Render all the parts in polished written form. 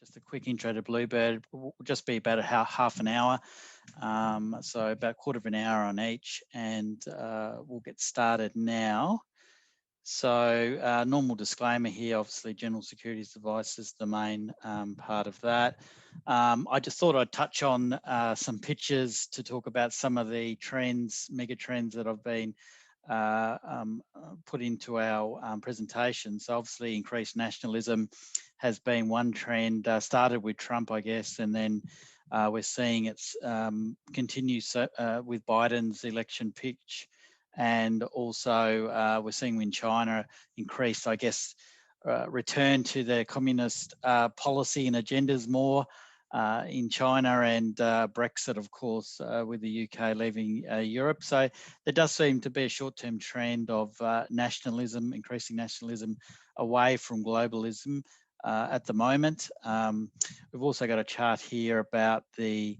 just a quick intro to Bluebird. Will just be about half an hour, so about quarter of an hour on each, and we'll get started now. So normal disclaimer here, obviously general securities device is the main part of that. I just thought I'd touch on some pictures to talk about some of the trends, mega trends that have been put into our presentation. So obviously increased nationalism has been one trend, started with Trump, I guess, and then we're seeing it's continues with Biden's election pitch. And also we're seeing in China increased, I guess, return to their communist policy and agendas more in China, and Brexit, of course, with the UK leaving Europe. So there does seem to be a short-term trend of nationalism, increasing nationalism away from globalism at the moment. We've also got a chart here about the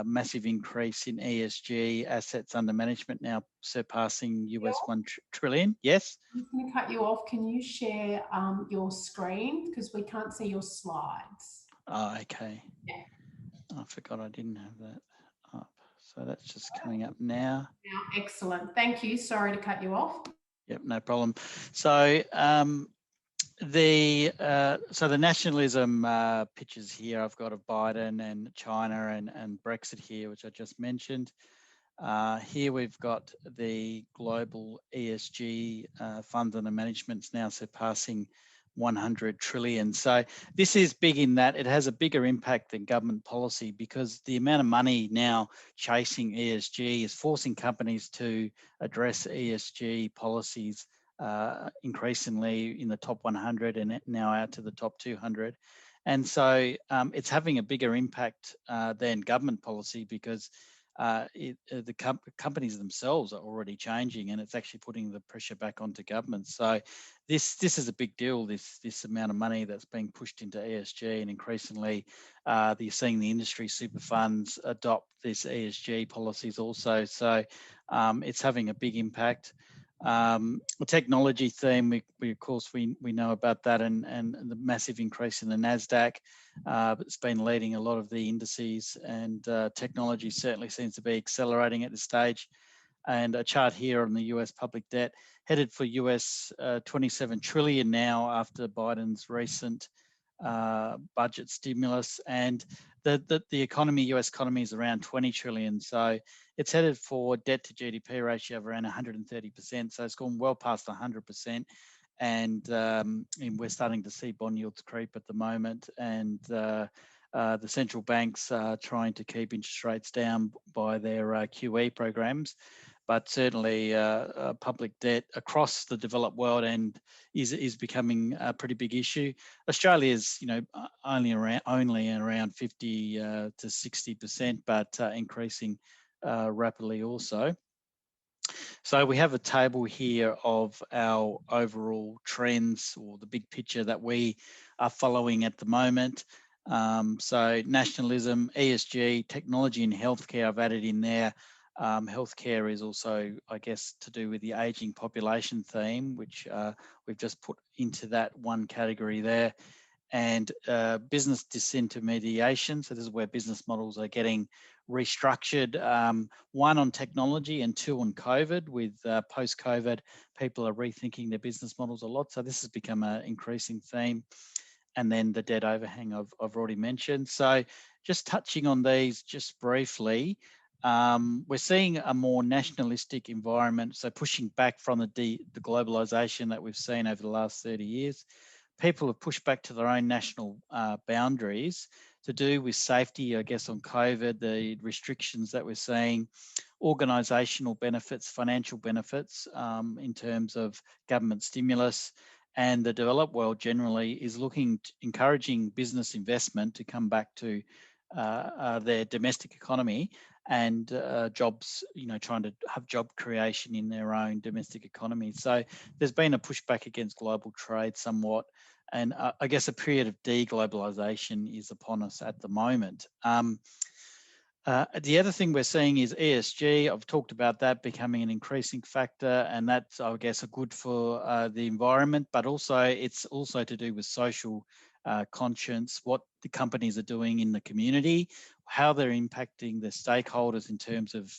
massive increase in ESG assets under management, now surpassing US $1 trillion. Yes? I'm going to cut you off. Can you share your screen, because we can't see your slides? Oh, okay. Yeah. I forgot I didn't have that up. So that's just coming up now. Now, excellent. Thank you. Sorry to cut you off. Yep, no problem. So the nationalism pictures here I've got of Biden and China and Brexit here, which I just mentioned. Here we've got the global ESG fund under management now surpassing 100 trillion. So this is big in that it has a bigger impact than government policy, because the amount of money now chasing ESG is forcing companies to address ESG policies increasingly in the top 100 and now out to the top 200. And so it's having a bigger impact than government policy, because the companies themselves are already changing, and it's actually putting the pressure back onto government. So this is a big deal, this amount of money that's being pushed into ESG, and increasingly you're seeing the industry super funds adopt these ESG policies also. So it's having a big impact. The technology theme, we of course we know about that, and the massive increase in the NASDAQ. It's been leading a lot of the indices, and technology certainly seems to be accelerating at this stage. And a chart here on the US public debt, headed for US 27 trillion now after Biden's recent budget stimulus, and the economy, US economy, is around 20 trillion. So it's headed for debt to GDP ratio of around 130%. So it's gone well past 100%. And we're starting to see bond yields creep at the moment. And the central banks are trying to keep interest rates down by their QE programs. But certainly public debt across the developed world and is becoming a pretty big issue. Australia is, only around 50 to 60%, but increasing rapidly also. So we have a table here of our overall trends, or the big picture that we are following at the moment. So nationalism, ESG, technology and healthcare I've added in there. Healthcare is also, I guess, to do with the aging population theme, which we've just put into that one category there. And business disintermediation. So this is where business models are getting restructured. One on technology, and two on COVID. With post-COVID, people are rethinking their business models a lot. So this has become an increasing theme. And then the debt overhang I've already mentioned. So just touching on these just briefly. We're seeing a more nationalistic environment, so pushing back from the globalization that we've seen over the last 30 years. People have pushed back to their own national boundaries to do with safety, I guess, on COVID, the restrictions that we're seeing, organisational benefits, financial benefits in terms of government stimulus, and the developed world generally is encouraging business investment to come back to their domestic economy and jobs, trying to have job creation in their own domestic economy. So there's been a pushback against global trade somewhat, and I guess a period of deglobalization is upon us at the moment. The other thing we're seeing is ESG. I've talked about that becoming an increasing factor, and that's, I guess, good for the environment, but also it's also to do with social conscience, what the companies are doing in the community, how they're impacting their stakeholders in terms of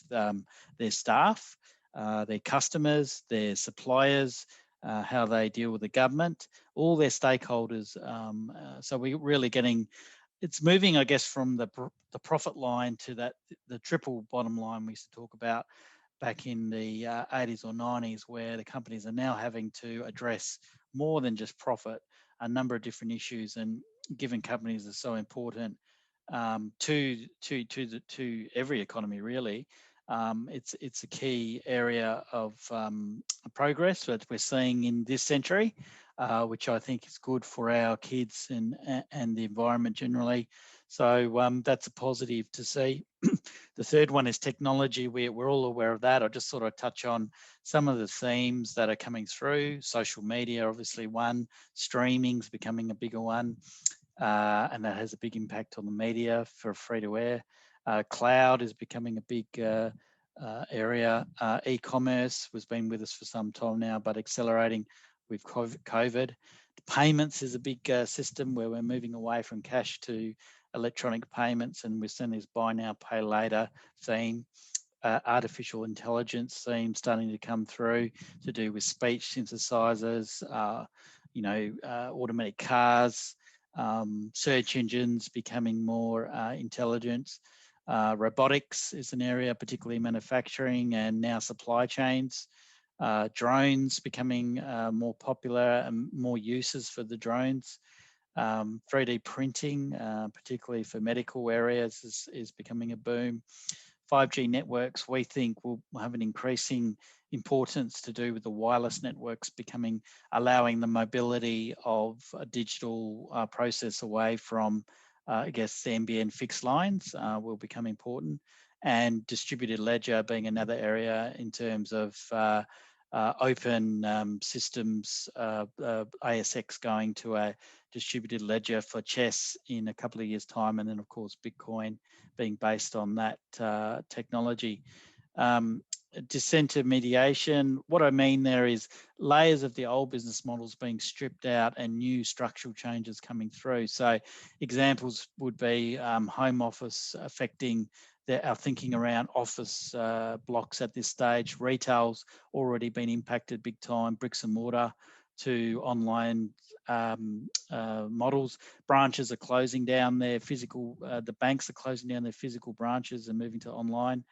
their staff, their customers, their suppliers, how they deal with the government, all their stakeholders. So we're really getting, it's moving, I guess, from the profit line to the triple bottom line we used to talk about back in the 80s or 90s, where the companies are now having to address more than just profit, a number of different issues, and given companies are so important to every economy, really. It's a key area of progress that we're seeing in this century, which I think is good for our kids and the environment generally. So that's a positive to see. The third one is technology. We're all aware of that. I'll just sort of touch on some of the themes that are coming through. Social media, obviously one. Streaming's becoming a bigger one. And that has a big impact on the media for free-to-air. Cloud is becoming a big area. E-commerce has been with us for some time now, but accelerating with COVID. Payments is a big system where we're moving away from cash to electronic payments, and we're seeing this buy now, pay later theme. Artificial intelligence theme starting to come through to do with speech synthesizers, automatic cars, search engines becoming more intelligent. Robotics is an area, particularly manufacturing and now supply chains. Drones becoming more popular and more uses for the drones. 3D printing, particularly for medical areas, is becoming a boom. 5G networks, we think, will have an increasing importance to do with the wireless networks allowing the mobility of a digital process away from, I guess, the NBN fixed lines will become important. And distributed ledger being another area in terms of open systems, ASX going to a distributed ledger for chess in a couple of years' time, and then of course Bitcoin being based on that technology. Disintermediation, what I mean there is layers of the old business models being stripped out and new structural changes coming through. So examples would be home office affecting our thinking around office blocks at this stage. Retail's already been impacted big time, bricks and mortar to online models. Branches are closing down their physical, the banks are closing down their physical branches and moving to online.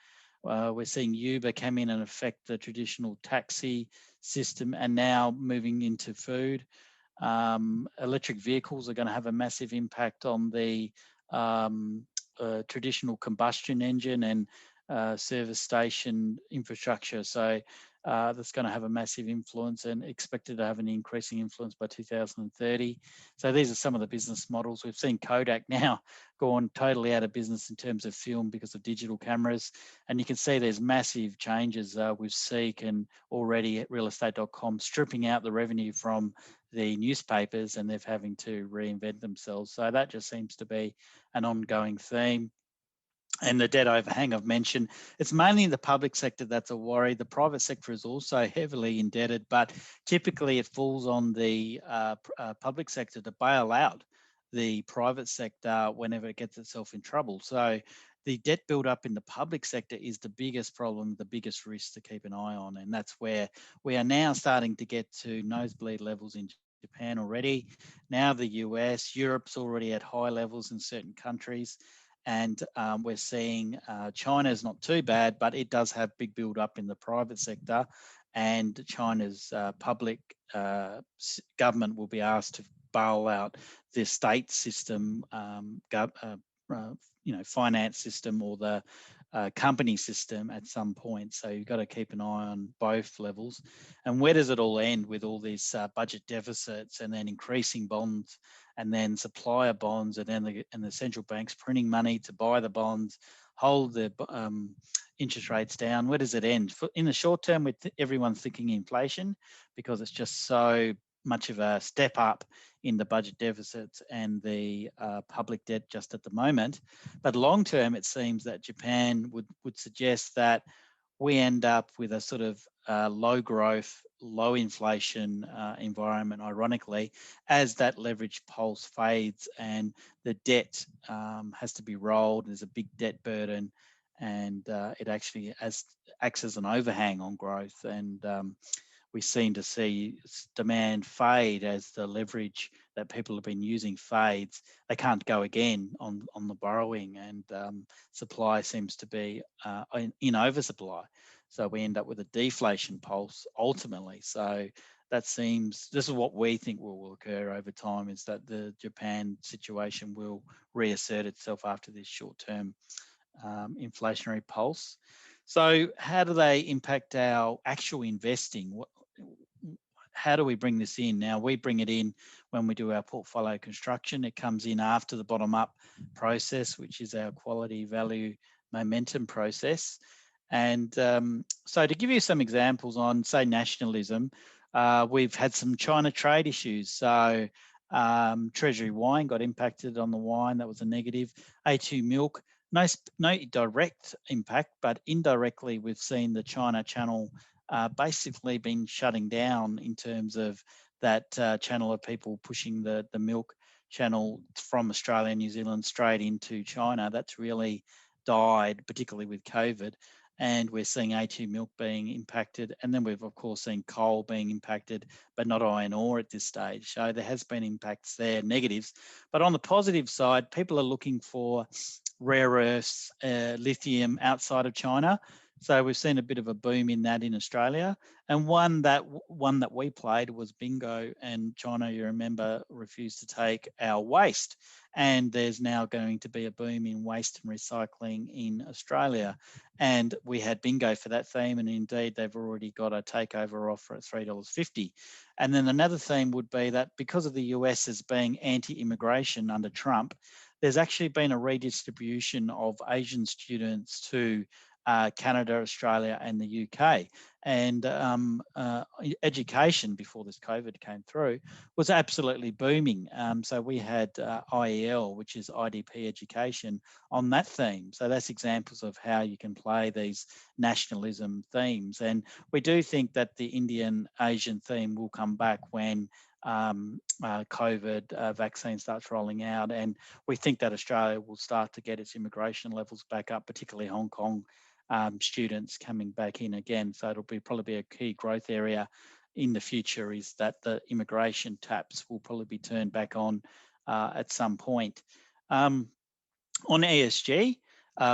We're seeing Uber come in and affect the traditional taxi system and now moving into food. Electric vehicles are going to have a massive impact on the traditional combustion engine and service station infrastructure. So that's going to have a massive influence and expected to have an increasing influence by 2030. So these are some of the business models. We've seen Kodak now gone totally out of business in terms of film because of digital cameras. And you can see there's massive changes with Seek and already at realestate.com stripping out the revenue from the newspapers, and they're having to reinvent themselves. So that just seems to be an ongoing theme. And the debt overhang I've mentioned, it's mainly in the public sector that's a worry. The private sector is also heavily indebted, but typically it falls on the public sector to bail out the private sector whenever it gets itself in trouble. So the debt build up in the public sector is the biggest problem, the biggest risk to keep an eye on. And that's where we are now starting to get to nosebleed levels in Japan already. Now the US, Europe's already at high levels in certain countries. And we're seeing China is not too bad, but it does have big build up in the private sector, and China's public government will be asked to bail out the state system, finance system, or the company system at some point. So you've got to keep an eye on both levels. And where does it all end with all these budget deficits and then increasing bonds and then supplier bonds and then the central banks printing money to buy the bonds, hold the interest rates down? Where does it end? In the short term, everyone's thinking inflation because it's just so much of a step up in the budget deficits and the public debt just at the moment. But long term, it seems that Japan would suggest that we end up with a sort of low growth, low inflation environment, ironically, as that leverage pulse fades and the debt has to be rolled. There's a big debt burden, and it actually acts as an overhang on growth. And we seem to see demand fade as the leverage that people have been using fades. They can't go again on the borrowing, and supply seems to be in oversupply. So we end up with a deflation pulse ultimately. So this is what we think will occur over time, is that the Japan situation will reassert itself after this short-term inflationary pulse. So how do they impact our actual investing? How do we bring this in? Now, we bring it in when we do our portfolio construction. It comes in after the bottom-up process, which is our quality, value, momentum process. And so to give you some examples on, say, nationalism, we've had some China trade issues. So Treasury wine got impacted on the wine. That was a negative. A2 milk, no direct impact, but indirectly we've seen the China channel basically been shutting down in terms of that channel of people pushing the milk channel from Australia and New Zealand straight into China. That's really died, particularly with COVID. And we're seeing A2 milk being impacted. And then we've, of course, seen coal being impacted, but not iron ore at this stage. So there has been impacts there, negatives. But on the positive side, people are looking for rare earths, lithium outside of China. So we've seen a bit of a boom in that in Australia. And one that we played was bingo, and China, you remember, refused to take our waste. And there's now going to be a boom in waste and recycling in Australia. And we had bingo for that theme, and indeed they've already got a takeover offer at $3.50. And then another theme would be that because of the US as being anti-immigration under Trump, there's actually been a redistribution of Asian students to Canada, Australia, and the UK. And education before this COVID came through was absolutely booming. So we had IEL, which is IDP education, on that theme. So that's examples of how you can play these nationalism themes. And we do think that the Indian Asian theme will come back when COVID vaccine starts rolling out. And we think that Australia will start to get its immigration levels back up, particularly Hong Kong students coming back in again. So it'll probably be a key growth area in the future, is that the immigration taps will probably be turned back on at some point. On ESG,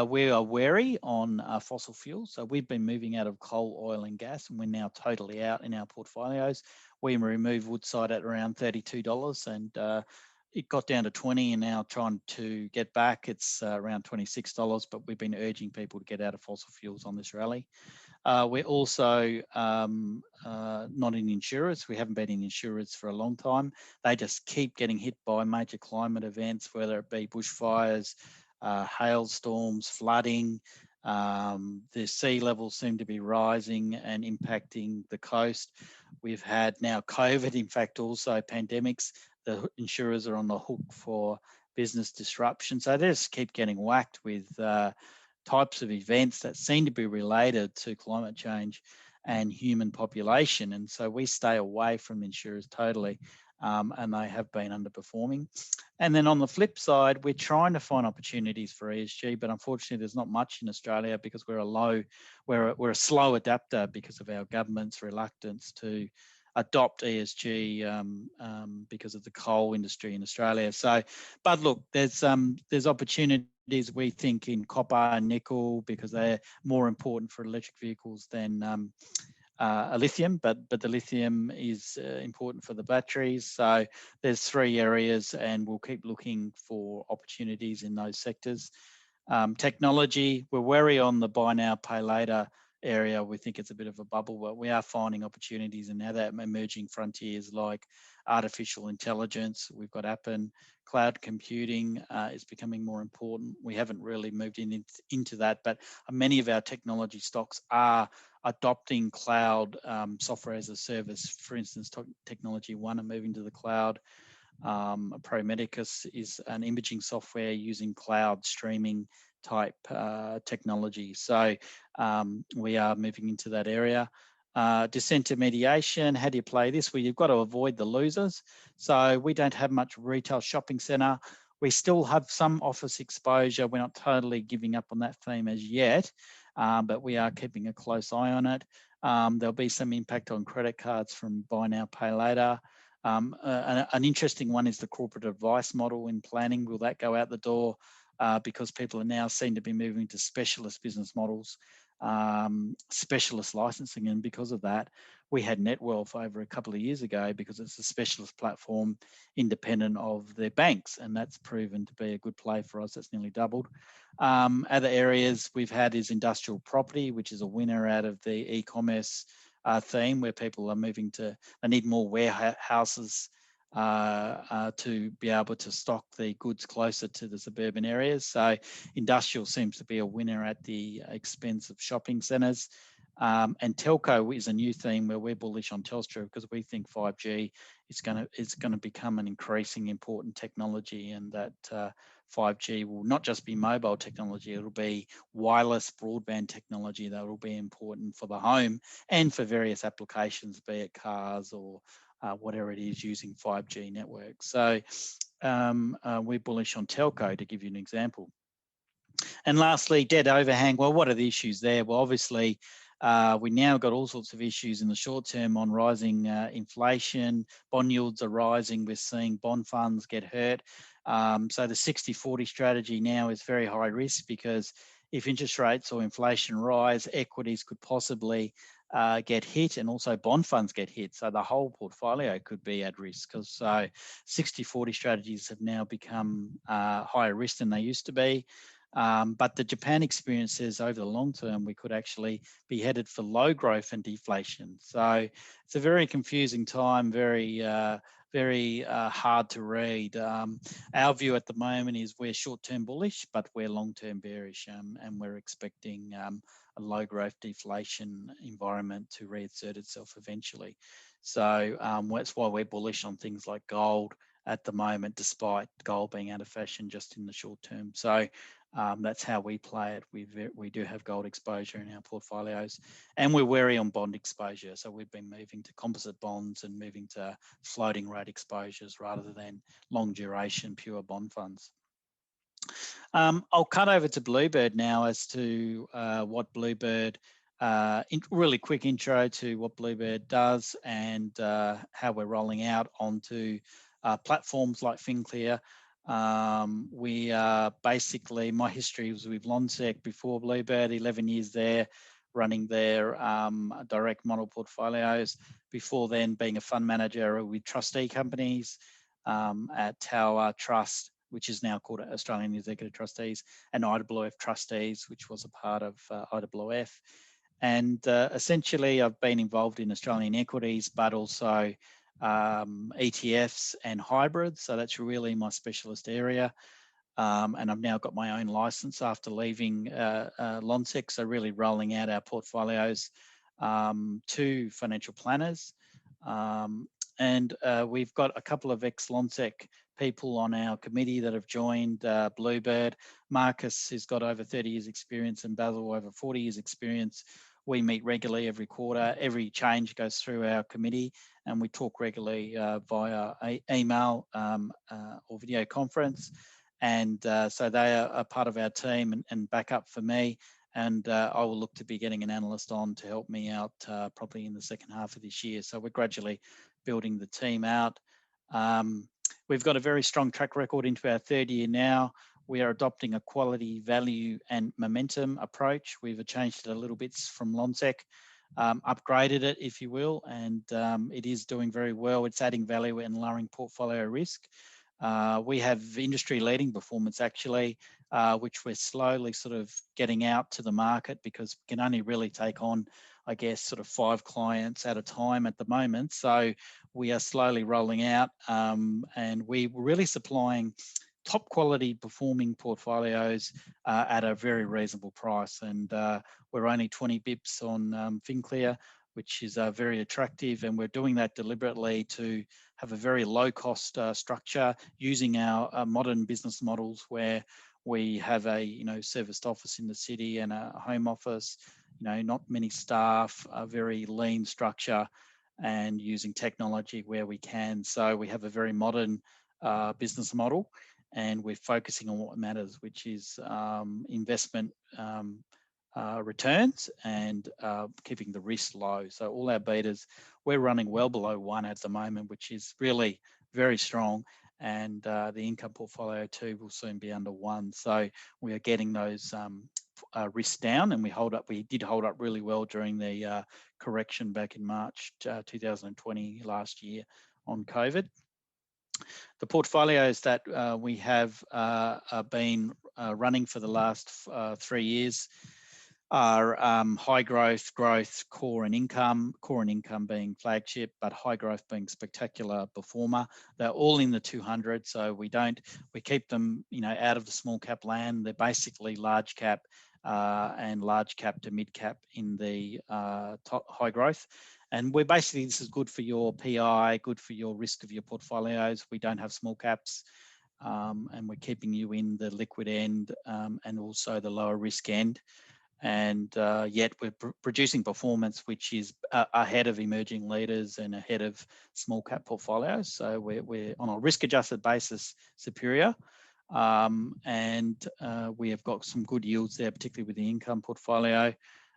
we are wary on fossil fuels. So we've been moving out of coal, oil and gas, and we're now totally out in our portfolios. We removed Woodside at around $32, and it got down to 20, and now trying to get back. It's around $26, but we've been urging people to get out of fossil fuels on this rally. We're also not in insurers. We haven't been in insurers for a long time. They just keep getting hit by major climate events, whether it be bushfires, hailstorms, flooding. The sea levels seem to be rising and impacting the coast. We've had now COVID, in fact, also pandemics. The insurers are on the hook for business disruption. So they just keep getting whacked with types of events that seem to be related to climate change and human population. And so we stay away from insurers totally, and they have been underperforming. And then on the flip side, we're trying to find opportunities for ESG, but unfortunately there's not much in Australia because we're a slow adapter because of our government's reluctance to adopt ESG because of the coal industry in Australia. So, but look, there's opportunities, we think, in copper and nickel because they're more important for electric vehicles than a lithium, but the lithium is important for the batteries. So there's three areas, and we'll keep looking for opportunities in those sectors. Technology, we're wary on the buy now, pay later area. We think it's a bit of a bubble, but we are finding opportunities in other emerging frontiers like artificial intelligence. We've got Appen. Cloud computing is becoming more important. We haven't really moved into that, but many of our technology stocks are adopting cloud software as a service. For instance, Technology One are moving to the cloud. Pro Medicus is an imaging software using cloud streaming type technology. So we are moving into that area. Disintermediation, how do you play this? Well, you've got to avoid the losers. So we don't have much retail shopping centre. We still have some office exposure. We're not totally giving up on that theme as yet, but we are keeping a close eye on it. There'll be some impact on credit cards from buy now, pay later. An interesting one is the corporate advice model in planning. Will that go out the door? Because people are now seen to be moving to specialist business models, specialist licensing, and because of that, we had Netwealth over a couple of years ago because it's a specialist platform independent of their banks, and that's proven to be a good play for us. That's nearly doubled. Other areas we've had is industrial property, which is a winner out of the e-commerce theme, where people are moving to, they need more warehouses to be able to stock the goods closer to the suburban areas. So industrial seems to be a winner at the expense of shopping centres. And telco is a new theme where we're bullish on Telstra because we think 5G is going to become an increasing important technology, and that 5G will not just be mobile technology, it'll be wireless broadband technology that will be important for the home and for various applications, be it cars or whatever it is using 5G networks. So we're bullish on telco, to give you an example. And lastly, debt overhang. Well, what are the issues there? Well, obviously, we now got all sorts of issues in the short term on rising inflation. Bond yields are rising. We're seeing bond funds get hurt. So the 60-40 strategy now is very high risk, because if interest rates or inflation rise, equities could possibly get hit, and also bond funds get hit. So the whole portfolio could be at risk. Because so 60-40 strategies have now become higher risk than they used to be. But the Japan experience says over the long term, we could actually be headed for low growth and deflation. So it's a very confusing time, very hard to read. Our view at the moment is we're short-term bullish, but we're long-term bearish, and we're expecting a low growth deflation environment to reassert itself eventually. So that's why we're bullish on things like gold at the moment, despite gold being out of fashion just in the short term. So that's how we play it. We do have gold exposure in our portfolios, and we're wary on bond exposure. So we've been moving to composite bonds and moving to floating rate exposures rather than long duration pure bond funds. I'll cut over to Bluebird now as to what Bluebird, really quick intro to what Bluebird does and how we're rolling out onto platforms like FinClear. We are basically, my history was with Lonsec before Bluebird, 11 years there, running their direct model portfolios. Before then, being a fund manager with trustee companies at Tower Trust, which is now called Australian Executive Trustees, and IWF Trustees, which was a part of IWF. And essentially, I've been involved in Australian equities, but also ETFs and hybrids. So that's really my specialist area. And I've now got my own license after leaving Lonsec. So really rolling out our portfolios to financial planners. And we've got a couple of ex-Lonsec people on our committee that have joined Bluebird. Marcus has got over 30 years experience, and Basil over 40 years experience. We meet regularly every quarter. Every change goes through our committee, and we talk regularly via email or video conference. And so they are a part of our team and backup for me. And I will look to be getting an analyst on to help me out probably in the second half of this year. So we're gradually building the team out. We've got a very strong track record into our third year now. We are adopting a quality, value, and momentum approach. We've changed it a little bit from Lonsec, upgraded it, if you will, and it is doing very well. It's adding value and lowering portfolio risk. We have industry-leading performance, actually, which we're slowly sort of getting out to the market, because we can only really take on, I guess, sort of 5 clients at a time at the moment. So we are slowly rolling out, and we're really supplying top quality performing portfolios at a very reasonable price. And we're only 20 bips on FinClear, which is very attractive. And we're doing that deliberately to have a very low cost structure using our modern business models, where We have a serviced office in the city and a home office. Not many staff, a very lean structure, and using technology where we can. So we have a very modern business model, and we're focusing on what matters, which is investment returns and keeping the risk low. So all our betas, we're running well below 1 at the moment, which is really very strong. And the income portfolio too will soon be under 1. So we are getting those risks down, and we did hold up really well during the correction back in March 2020 last year on COVID. The portfolios that we have been running for the last 3 years are high growth, core and income being flagship, but high growth being spectacular performer. They're all in the 200, so we keep them out of the small cap land. They're basically large cap and large cap to mid cap in the top high growth. And this is good for your PI, good for your risk of your portfolios. We don't have small caps. And we're keeping you in the liquid end and also the lower risk end. And yet we're producing performance which is ahead of emerging leaders and ahead of small cap portfolios. So we're on a risk adjusted basis superior. And we have got some good yields there, particularly with the income portfolio.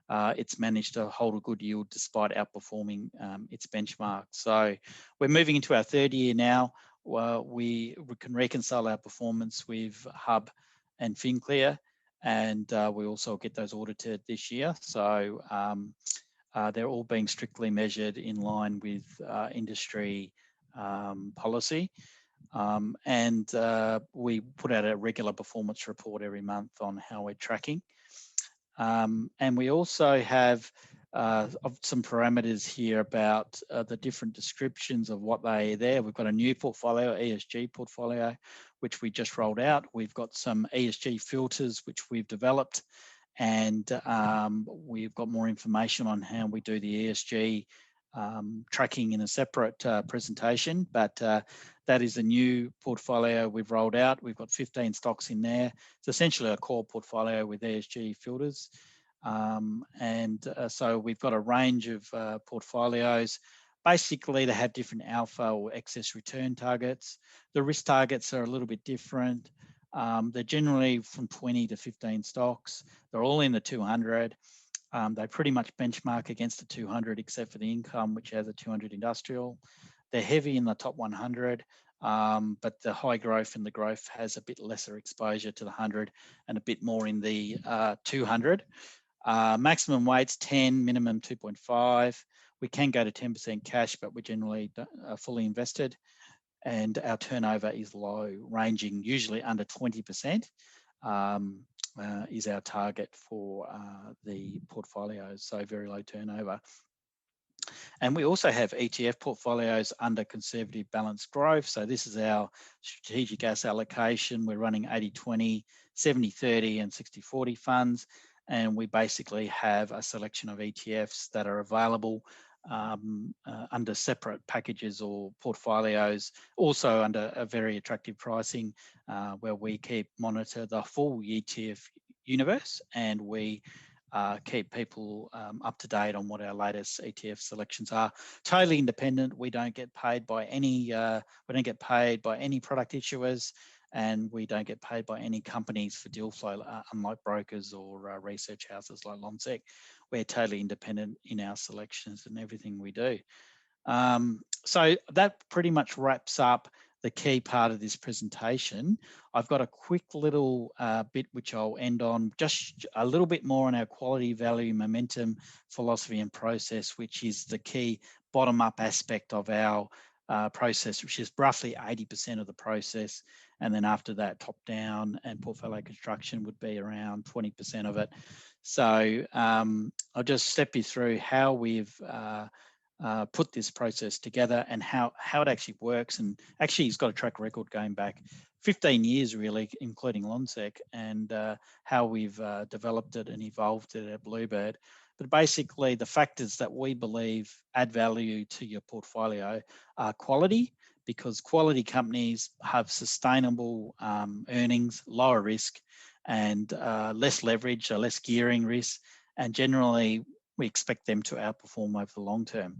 It's managed to hold a good yield despite outperforming its benchmark. So we're moving into our 3rd year now. We can reconcile our performance with Hub and FinClear, and we also get those audited this year. So they're all being strictly measured in line with industry policy. And we put out a regular performance report every month on how we're tracking. And we also have some parameters here about the different descriptions of what they are there. We've got a new portfolio, ESG portfolio, which we just rolled out. We've got some ESG filters, which we've developed, and we've got more information on how we do the ESG tracking in a separate presentation, but that is a new portfolio we've rolled out. We've got 15 stocks in there. It's essentially a core portfolio with ESG filters. So we've got a range of portfolios. Basically, they have different alpha or excess return targets. The risk targets are a little bit different. They're generally from 20 to 15 stocks. They're all in the 200. They pretty much benchmark against the 200 except for the income, which has a 200 industrial. They're heavy in the top 100, but the high growth and the growth has a bit lesser exposure to the 100 and a bit more in the 200. Maximum weights 10, minimum 2.5. We can go to 10% cash, but we're generally fully invested. And our turnover is low, ranging usually under 20%. Is our target for the portfolios, so very low turnover. And we also have ETF portfolios under conservative balanced growth. So this is our strategic asset allocation. We're running 80-20, 70-30 and 60-40 funds. And we basically have a selection of ETFs that are available under separate packages or portfolios, also under a very attractive pricing where we monitor the full ETF universe, and we keep people up to date on what our latest ETF selections are. Totally independent. We don't get paid by any product issuers, and we don't get paid by any companies for deal flow, unlike brokers or research houses like Lonsec. We're totally independent in our selections and everything we do. So that pretty much wraps up the key part of this presentation. I've got a quick little bit which I'll end on, just a little bit more on our quality, value, momentum, philosophy and process, which is the key bottom-up aspect of our process, which is roughly 80% of the process. And then after that, top-down and portfolio construction would be around 20% of it. So I'll just step you through how we've put this process together and how it actually works. And actually, he's got a track record going back 15 years, really, including Lonsec, and how we've developed it and evolved it at Bluebird. But basically, the factors that we believe add value to your portfolio are quality, because quality companies have sustainable earnings, lower risk, and less leverage, or less gearing risk, and generally we expect them to outperform over the long term.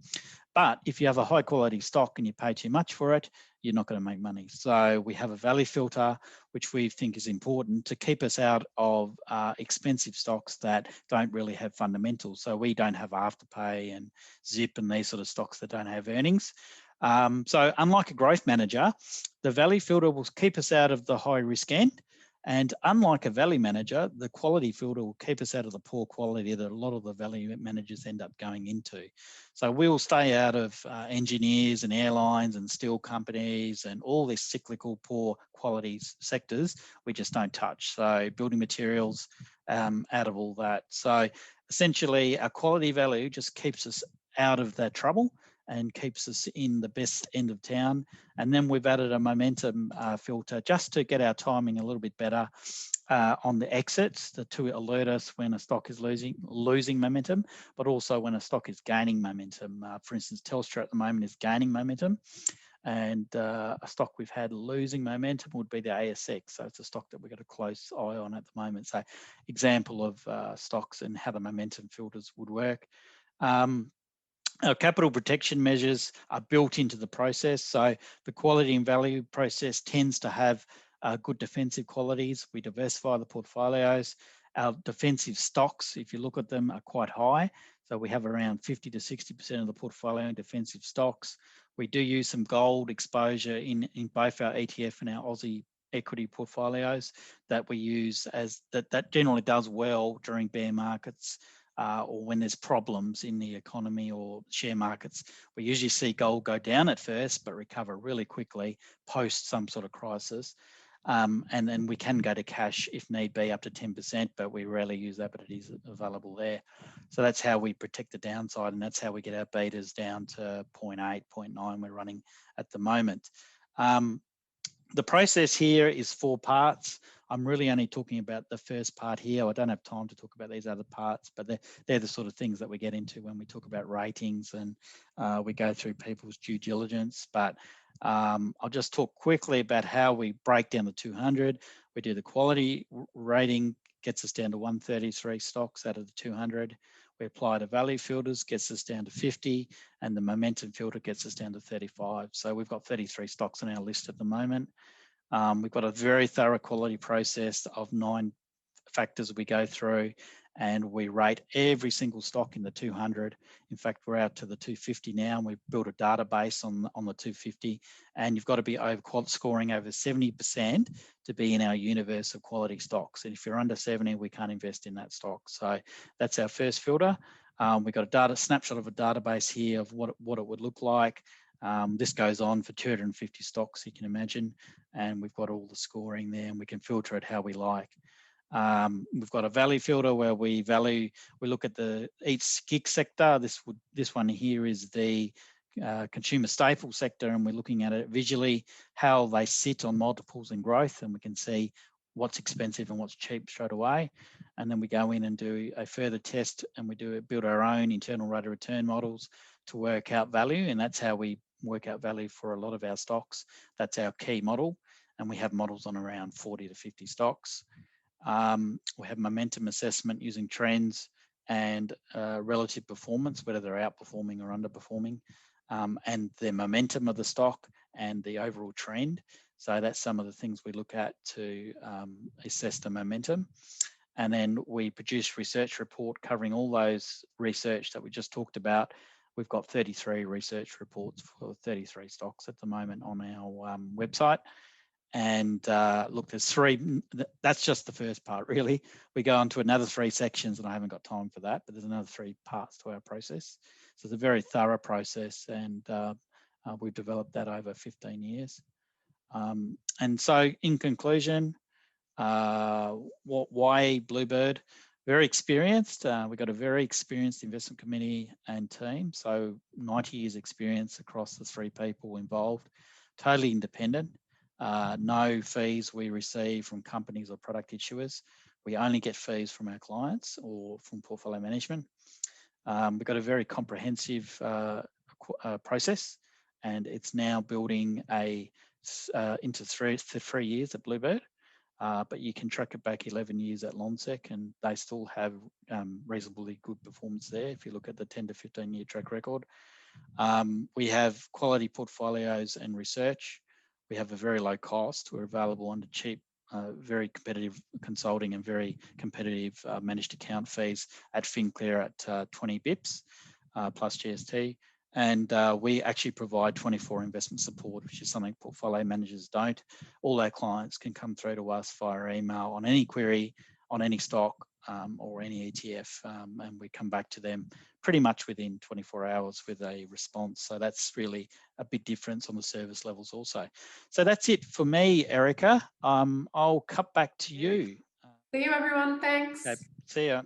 But if you have a high quality stock and you pay too much for it, you're not going to make money. So we have a value filter, which we think is important to keep us out of expensive stocks that don't really have fundamentals. So we don't have Afterpay and Zip and these sort of stocks that don't have earnings. So unlike a growth manager, the value filter will keep us out of the high risk end. And unlike a value manager, the quality filter will keep us out of the poor quality that a lot of the value managers end up going into. So we'll stay out of engineers and airlines and steel companies and all these cyclical poor quality sectors we just don't touch. So building materials, out of all that. So essentially our quality value just keeps us out of that trouble and keeps us in the best end of town. And then we've added a momentum filter just to get our timing a little bit better on the exits, to alert us when a stock is losing momentum, but also when a stock is gaining momentum. For instance, Telstra at the moment is gaining momentum, and a stock we've had losing momentum would be the ASX. So it's a stock that we've got a close eye on at the moment. So example of stocks and how the momentum filters would work. Our capital protection measures are built into the process. So the quality and value process tends to have good defensive qualities. We diversify the portfolios. Our defensive stocks, if you look at them, are quite high. So we have around 50 to 60% of the portfolio in defensive stocks. We do use some gold exposure in both our ETF and our Aussie equity portfolios that we use that generally does well during bear markets. Or when there's problems in the economy or share markets. We usually see gold go down at first, but recover really quickly post some sort of crisis. And then we can go to cash if need be up to 10%, but we rarely use that, but it is available there. So that's how we protect the downside, and that's how we get our betas down to 0.8, 0.9 we're running at the moment. The process here is 4 parts. I'm really only talking about the first part here. I don't have time to talk about these other parts, but they're the sort of things that we get into when we talk about ratings and we go through people's due diligence. But I'll just talk quickly about how we break down the 200. We do the quality rating, gets us down to 133 stocks out of the 200. We apply the value filters, gets us down to 50, and the momentum filter gets us down to 35. So we've got 33 stocks on our list at the moment. We've got a very thorough quality process of 9 factors we go through, and we rate every single stock in the 200. In fact, we're out to the 250 now, and we've built a database on the 250, and you've got to be scoring over 70% to be in our universe of quality stocks. And if you're under 70, we can't invest in that stock. So that's our first filter. We've got a snapshot of a database here of what it would look like. This goes on for 250 stocks, you can imagine, and we've got all the scoring there, and we can filter it how we like. We've got a value filter where we look at each gig sector. This one here is the consumer staple sector, and we're looking at it visually, how they sit on multiples and growth, and we can see what's expensive and what's cheap straight away. And then we go in and do a further test, and we build our own internal rate of return models to work out value, and that's how we work out value for a lot of our stocks. That's our key model, and we have models on around 40 to 50 stocks. We have momentum assessment using trends and relative performance, whether they're outperforming or underperforming, and the momentum of the stock and the overall trend. So that's some of the things we look at to assess the momentum. And then we produce research report covering all those research that we just talked about. We've got 33 research reports for 33 stocks at the moment on our website. And look, there's 3, that's just the first part really. We go on to another 3 sections, and I haven't got time for that, but there's another 3 parts to our process. So it's a very thorough process, and we've developed that over 15 years. And so in conclusion, why Bluebird? Very experienced. We've got a very experienced investment committee and team. So 90 years experience across the 3 people involved, totally independent. No fees we receive from companies or product issuers. We only get fees from our clients or from portfolio management. We've got a very comprehensive process, and it's now building into 3 years at Bluebird. But you can track it back 11 years at Lonsec, and they still have reasonably good performance there if you look at the 10 to 15 year track record. We have quality portfolios and research. We have a very low cost. We're available under cheap, very competitive consulting and very competitive managed account fees at FinClear at 20 bips plus GST. And we actually provide 24 investment support, which is something portfolio managers don't. All our clients can come through to us via email on any query, on any stock or any ETF, and we come back to them pretty much within 24 hours with a response. So that's really a big difference on the service levels also. So that's it for me, Erica. I'll cut back to you. See you, everyone. Thanks. Okay, see ya.